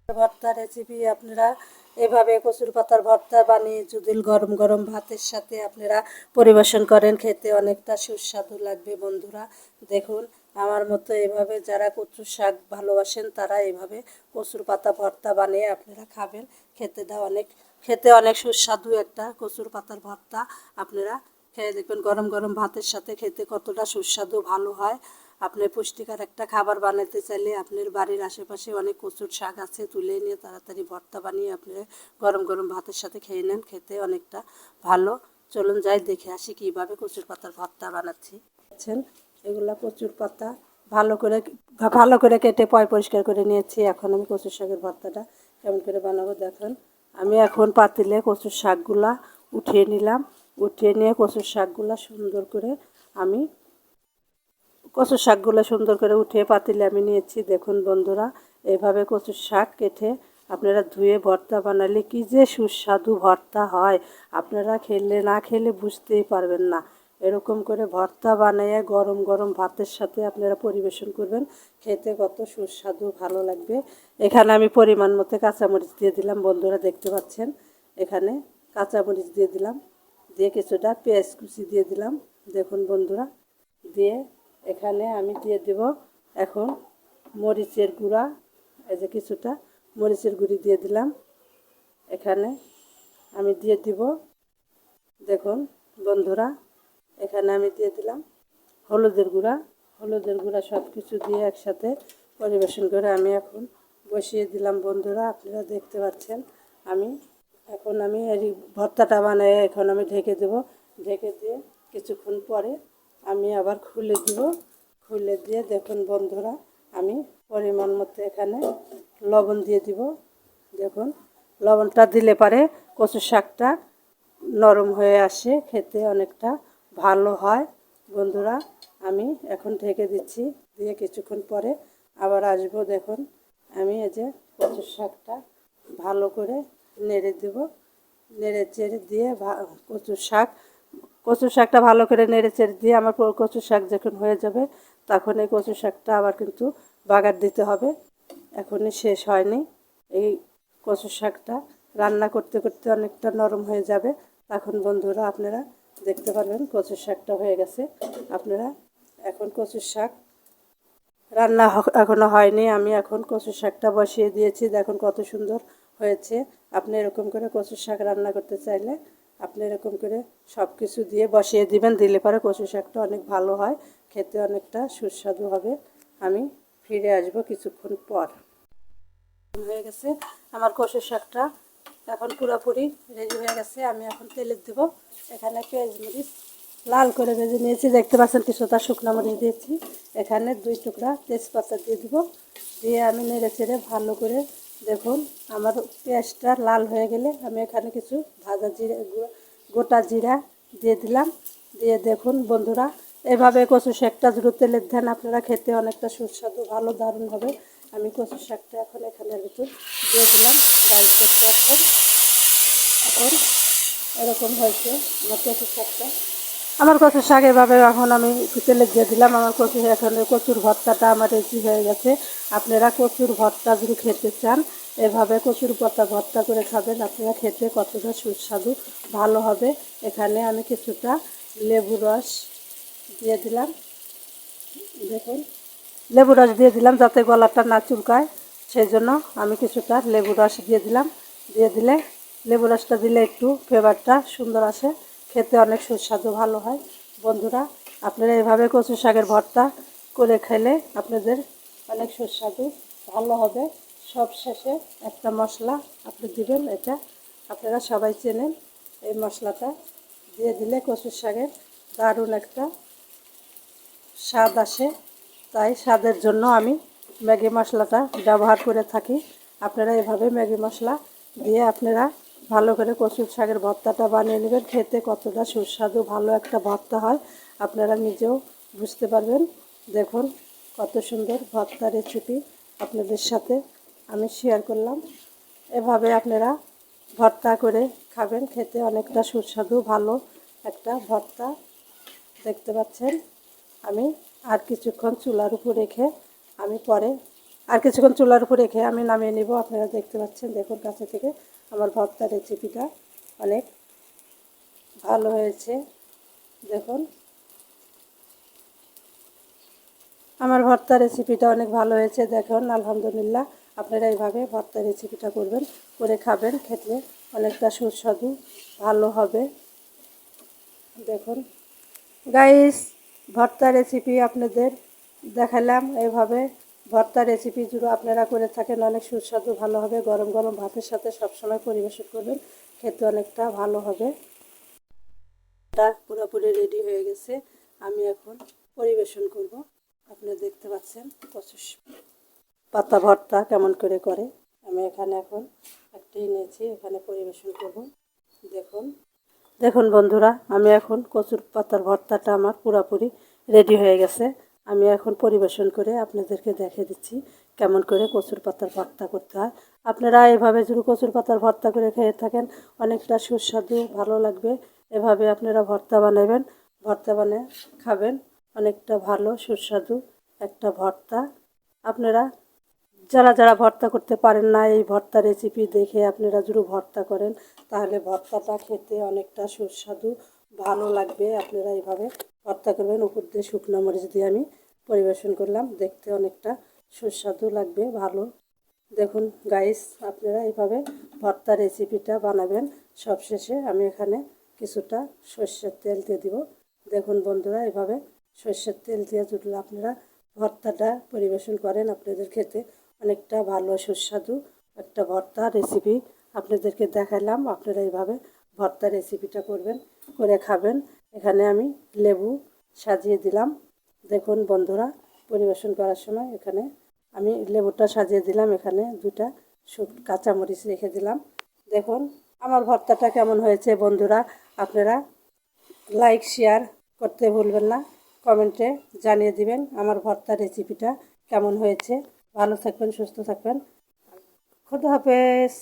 ভর্তা রেসিপি আপনারা এভাবে কচুর পাতার ভর্তা বানিয়ে যদি গরম গরম ভাতের সাথে আপনারা পরিবেশন করেন, খেতে অনেকটা সুস্বাদু লাগবে। বন্ধুরা দেখুন, আমার মতো এভাবে যারা কচুর শাক ভালোবাসেন তারা এভাবে কচুর পাতা ভর্তা বানিয়ে আপনারা খাবেন। খেতে অনেক সুস্বাদু একটা কচুর পাতার ভর্তা। আপনারা খেয়ে দেখবেন, গরম গরম ভাতের সাথে খেতে কতটা সুস্বাদু ভালো হয়। আপনি পুষ্টিকর একটা খাবার বানাতে চাইলে আপনার বাড়ির আশেপাশে অনেক কচুর শাক আছে, তুলে নিয়ে তাড়াতাড়ি ভর্তা বানিয়ে আপনি গরম গরম ভাতের সাথে খেয়ে নেন, খেতে অনেকটা ভালো। চলুন যাই দেখে আসি কীভাবে কচুর পাতার ভর্তা বানাচ্ছি। আছেন এগুলা কচুর পাতা ভালো করে কেটে পরিষ্কার করে নিয়েছি। এখন আমি কচুর শাকের ভর্তাটা কেমন করে বানাবো দেখেন। আমি এখন পাতিলে কচুর শাকগুলা উঠিয়ে নিলাম। উঠিয়ে নিয়ে কচুর শাকগুলা সুন্দর করে আমি সুন্দর করে উঠিয়ে পাতিলে আমি নিয়েছি। দেখুন বন্ধুরা, এভাবে কচুর শাক কেটে আপনারা ধুয়ে ভর্তা বানালে কি যে সুস্বাদু ভর্তা হয়, আপনারা না খেলে বুঝতেই পারবেন না। এরকম করে ভর্তা বানিয়ে গরম গরম ভাতের সাথে আপনারা পরিবেশন করবেন, খেতে কত সুস্বাদু ভালো লাগবে। এখানে আমি পরিমাণ মতো কাঁচামরিচ দিয়ে দিলাম। বন্ধুরা দেখতে পাচ্ছেন, এখানে কাঁচামরিচ দিয়ে দিলাম, দিয়ে কিছুটা পেঁয়াজ কুচি দিয়ে দিলাম। দেখুন বন্ধুরা, দিয়ে এখানে আমি দিয়ে দেব এখন মরিচের গুঁড়া। এই যে কিছুটা মরিচের গুঁড়ি দিয়ে দিলাম। এখানে আমি দিয়ে দিব, দেখুন বন্ধুরা, এখানে আমি দিয়ে দিলাম হলুদের গুঁড়া। সব কিছু দিয়ে একসাথে পরিবেশন করে আমি এখন বসিয়ে দিলাম। বন্ধুরা আপনারা দেখতে পাচ্ছেন, আমি এই ভর্তাটা বানিয়ে এখন আমি ঢেকে দেব। ঢেকে দিয়ে কিছুক্ষণ পরে আমি আবার খুলে দিয়ে দেখুন বন্ধুরা, আমি পরিমাণ মতো এখানে লবণ দিয়ে দিব। দেখুন, লবণটা দিলে পারে কচু শাকটা নরম হয়ে আসে, খেতে অনেকটা ভালো হয়। বন্ধুরা আমি এখন ঢেকে দিচ্ছি, দিয়ে কিছুক্ষণ পরে আবার আসবো। দেখুন, আমি এই যে কচু শাকটা ভালো করে নেড়ে দেব। নেড়ে চেড়ে দিয়ে কচু শাকটা ভালো করে নেড়ে চেড়ে দিয়ে আমার কচু শাক যখন হয়ে যাবে, তখন এই কচু শাকটা আবার কিন্তু বাগার দিতে হবে। এখনই শেষ হয়নি। এই কচু শাকটা রান্না করতে করতে অনেকটা নরম হয়ে যাবে, তখন বন্ধুরা আপনারা দেখতে পারবেন কচু শাকটা হয়ে গেছে। আপনারা এখন কচু শাক রান্না এখনও হয়নি, আমি এখন কচু শাকটা বসিয়ে দিয়েছি। দেখুন কত সুন্দর হয়েছে। আপনি এরকম করে কচু শাক রান্না করতে চাইলে আপনি এরকম করে সব কিছু দিয়ে বসিয়ে দিবেন, দিলে পরে কচু শাকটা অনেক ভালো হয়, খেতে অনেকটা সুস্বাদু হবে। আমি ফিরে আসবো কিছুক্ষণ পর। হয়ে গেছে আমার কচু শাকটা, এখন পুরোপুরি রেডি হয়ে গেছে। আমি এখন তেলে দেবো। এখানে পেঁয়াজ মরিচ লাল করে ভেজে নিয়েছি, দেখতে পাচ্ছেন কিছুটা শুকনো মরিচ দিয়েছি। এখানে 2 টুকরা তেজপাতা দিয়ে দেবো। দিয়ে আমি নেড়ে চেড়ে ভালো করে, দেখুন আমার পেঁয়াজটা লাল হয়ে গেলে আমি এখানে কিছু ভাজা জিরা গোটা জিরা দিয়ে দিলাম। দিয়ে দেখুন বন্ধুরা, এভাবে কচু শাকটা যদি তেলের ধ্যান আপনারা খেতে অনেকটা সুস্বাদু ভালো দারুণ হবে। আমি কচু শাকটা এখন এখানের ভিতর দিয়ে দিলাম। গাছ দেখতে পাচ্ছেন, এখন এরকম হয়েছে আমার কচু শাক এভাবে এখন আমি তেলে দিয়ে দিলাম। আমার কচুর ভর্তাটা আমার রেডি হয়ে গেছে। আপনারা কচুর ভর্তা যদি খেতে চান, এভাবে কচুর পাতা ভর্তা করে খাবেন, আপনারা খেতে কতটা সুস্বাদু ভালো হবে। এখানে আমি কিছুটা লেবু রস দিয়ে দিলাম। দেখুন, লেবু রস দিয়ে দিলাম যাতে গলাটা না চুলকায়, সেই জন্য আমি কিছুটা লেবু রস দিয়ে দিলাম। লেবু রসটা দিলে একটু ফ্লেভারটা সুন্দর আসে, খেতে অনেক সুস্বাদু ভালো হয়। বন্ধুরা আপনারা এভাবে কচু শাকের ভর্তা করে খেলে আপনাদের অনেক সুস্বাদু ভালো হবে। সব শেষে একটা মশলা আপনি দিবেন, এটা আপনারা সবাই চেনেন। এই মশলাটা দিয়ে দিলে কচু শাকের দারুণ একটা স্বাদ আসে, তাই স্বাদের জন্য আমি ম্যাগি মশলাটা ব্যবহার করে থাকি। আপনারা এভাবে ম্যাগি মশলা দিয়ে আপনারা ভালো করে কচুর শাকের ভর্তাটা বানিয়ে নেবেন, খেতে কতটা সুস্বাদু ভালো একটা ভর্তা হয় আপনারা নিজেও বুঝতে পারবেন। দেখুন কত সুন্দর ভর্তা রেসিপি আপনাদের সাথে আমি শেয়ার করলাম। এভাবে আপনারা ভর্তা করে খাবেন, খেতে অনেকটা সুস্বাদু ভালো একটা ভর্তা। দেখতে পাচ্ছেন, আমি আর কিছুক্ষণ চুলার উপর রেখে আমি পরে আর কিছুক্ষণ চুলার উপর রেখে আমি নামিয়ে নিব। আপনারা দেখতে পাচ্ছেন, দেখুন কাছে থেকে আমার ভর্তা রেসিপিটা অনেক ভালো হয়েছে। দেখুন আমার ভর্তা রেসিপিটা অনেক ভালো হয়েছে। দেখুন আলহামদুলিল্লাহ, আপনারা এইভাবে ভর্তা রেসিপিটা করবেন, করে খাবেন, খেতে অনেকটা সুস্বাদু ভালো হবে। দেখুন গাইস, ভর্তা রেসিপি আপনাদের দেখালাম। এইভাবে ভর্তা রেসিপি যদি আপনারা করে থাকেন অনেক সুস্বাদু ভালো হবে। গরম গরম ভাতের সাথে সবসময় পরিবেশন করবেন, খেতে অনেকটা ভালো হবে। এটা পুরোপুরি রেডি হয়ে গেছে, আমি এখন পরিবেশন করব। আপনারা দেখতে পাচ্ছেন কচু পাতা ভর্তা কেমন করে করে। আমি এখানে এখন একটি নিয়েছি, এখানে পরিবেশন করব। দেখুন দেখুন বন্ধুরা, আমি এখন কচুর পাতার ভর্তাটা আমার পুরোপুরি রেডি হয়ে গেছে। আমি এখন পরিবেশন করে আপনাদেরকে দেখিয়ে দিচ্ছি কেমন করে কচুর পাতার ভর্তা করতে হয়। আপনারা এভাবে যদি কচুর পাতার ভর্তা করে খেয়ে থাকেন অনেকটা সুস্বাদু ভালো লাগবে। এভাবে আপনারা ভর্তা বানাবেন, ভর্তা বানিয়ে খাবেন, অনেকটা ভালো সুস্বাদু একটা ভর্তা। আপনারা যারা যারা ভর্তা করতে পারেন না, এই ভর্তা রেসিপি দেখে আপনারা যদি ভর্তা করেন তাহলে ভর্তাটা খেতে অনেকটা সুস্বাদু ভালো লাগবে। আপনারা এইভাবে ভর্তা করবেন। উপর দিয়ে শুকনো মরিচ দিয়ে আমি পরিবেশন করলাম, দেখতে অনেকটা সুস্বাদু লাগবে ভালো। দেখুন গাইস, আপনারা এইভাবে ভর্তা রেসিপিটা বানাবেন। সবশেষে আমি এখানে কিছুটা সর্ষের তেল দিয়ে দিব। দেখুন বন্ধুরা, এইভাবে সর্ষের তেল দিয়ে যদি আপনারা ভর্তাটা পরিবেশন করেন আপনাদের খেতে অনেকটা ভালো সুস্বাদু একটা ভর্তা রেসিপি আপনাদেরকে দেখালাম। আপনারা এইভাবে ভর্তা রেসিপিটা করবেন, করে খাবেন। এখানে আমি লেবু সাজিয়ে দিলাম। দেখুন বন্ধুরা, পরিবেশন করার সময় এখানে আমি লেবুটা সাজিয়ে দিলাম, এখানে দুটা কাঁচামরিচ রেখে দিলাম। দেখুন আমার ভর্তাটা কেমন হয়েছে বন্ধুরা, আপনারা লাইক শেয়ার করতে ভুলবেন না, কমেন্টে জানিয়ে দিবেন আমার ভর্তা রেসিপিটা কেমন হয়েছে। ভালো থাকবেন, সুস্থ থাকবেন, খুদা হাফেজ।